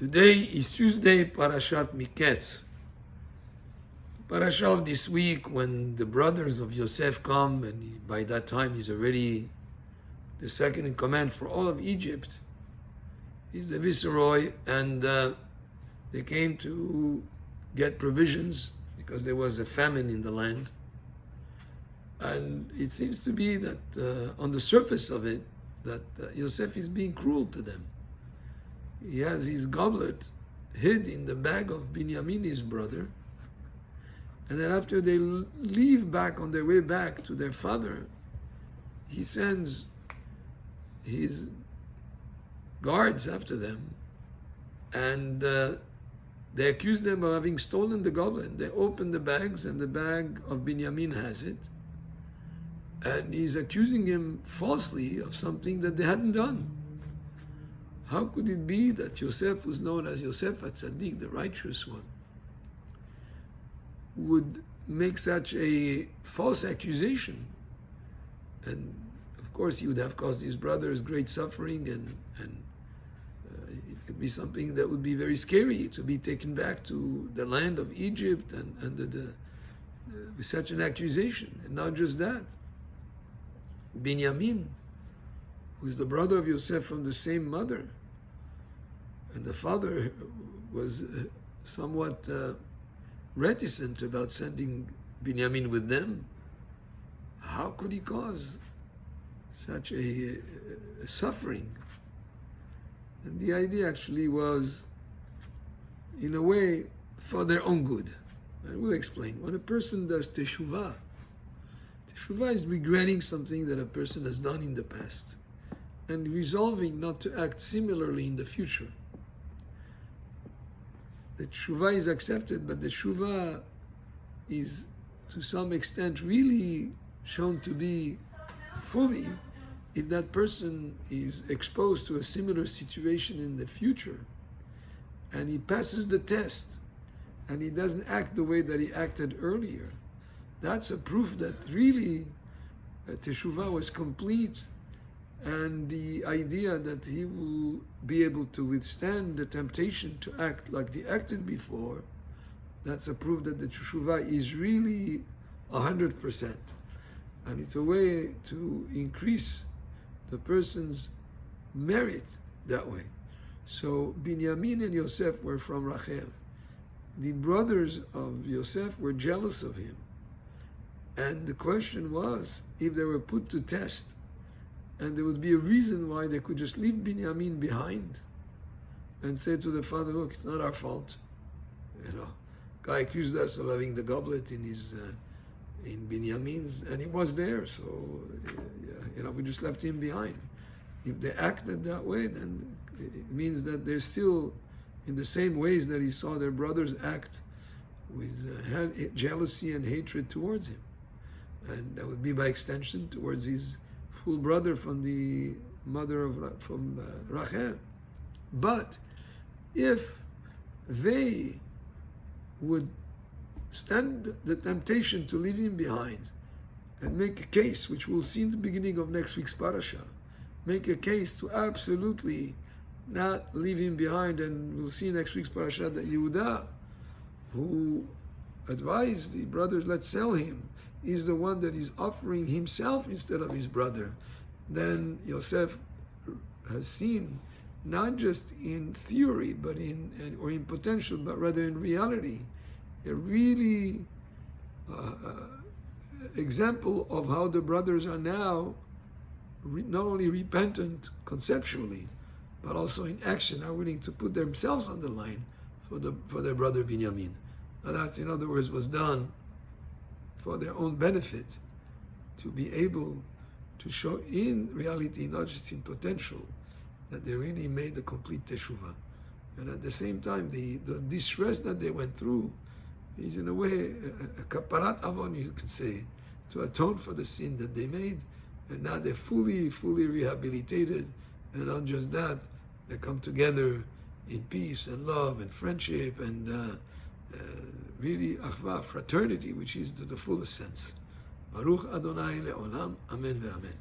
Today is Tuesday, Parashat Miketz. Parasha of this week, when the brothers of Yosef come, and by that time he's already the second in command for all of Egypt. He's the viceroy, and they came to get provisions because there was a famine in the land. And it seems to be that on the surface of it, that Yosef is being cruel to them. He has his goblet hid in the bag of Binyamin, his brother. And then after they leave back on their way back to their father, he sends his guards after them. And they accuse them of having stolen the goblet. They open the bags, and the bag of Binyamin has it. And he's accusing him falsely of something that they hadn't done. How could it be that Yosef, who's known as Yosef HaTzadik, the righteous one, would make such a false accusation? And of course he would have caused his brothers great suffering, and it could be something that would be very scary, to be taken back to the land of Egypt and with such an accusation. And not just that, Binyamin, who's the brother of Yosef from the same mother, and the father was somewhat reticent about sending Binyamin with them. How could he cause such a suffering? And the idea actually was, in a way, for their own good. I will explain. When a person does teshuvah, teshuvah is regretting something that a person has done in the past and resolving not to act similarly in the future. The teshuvah is accepted, but the teshuvah is to some extent really shown to be fully if that person is exposed to a similar situation in the future and he passes the test and he doesn't act the way that he acted earlier. That's a proof that really teshuvah was complete, and the idea that he will be able to withstand the temptation to act like they acted before, that's a proof that the teshuvah is really 100%. And it's a way to increase the person's merit that way. So Binyamin and Yosef were from Rachel. The brothers of Yosef were jealous of him. And the question was, if they were put to test, and there would be a reason why they could just leave Binyamin behind and say to the father, look, it's not our fault. Guy accused us of having the goblet in his in Binyamin's, and he was there, so we just left him behind. If they acted that way, then it means that they're still in the same ways that he saw their brothers act, with jealousy and hatred towards him. And that would be by extension towards his full brother from the mother of Rachel. But if they would stand the temptation to leave him behind and make a case, which we'll see in the beginning of next week's parasha, make a case to absolutely not leave him behind, and we'll see next week's parasha that Yehuda, who advised the brothers, let's sell him, is the one that is offering himself instead of his brother, then Yosef has seen, not just in theory, but or in potential, but rather in reality, a really example of how the brothers are now not only repentant conceptually, but also in action, are willing to put themselves on the line for their brother Binyamin. And that's, in other words, was done for their own benefit, to be able to show in reality, not just in potential, that they really made a complete teshuvah. And at the same time, the distress that they went through is, in a way, a kaparat avon, you could say, to atone for the sin that they made. And now they're fully rehabilitated. And not just that, they come together in peace and love and friendship and really achva, fraternity, which is to the fullest sense. Baruch Adonai le'olam, amen ve'amen.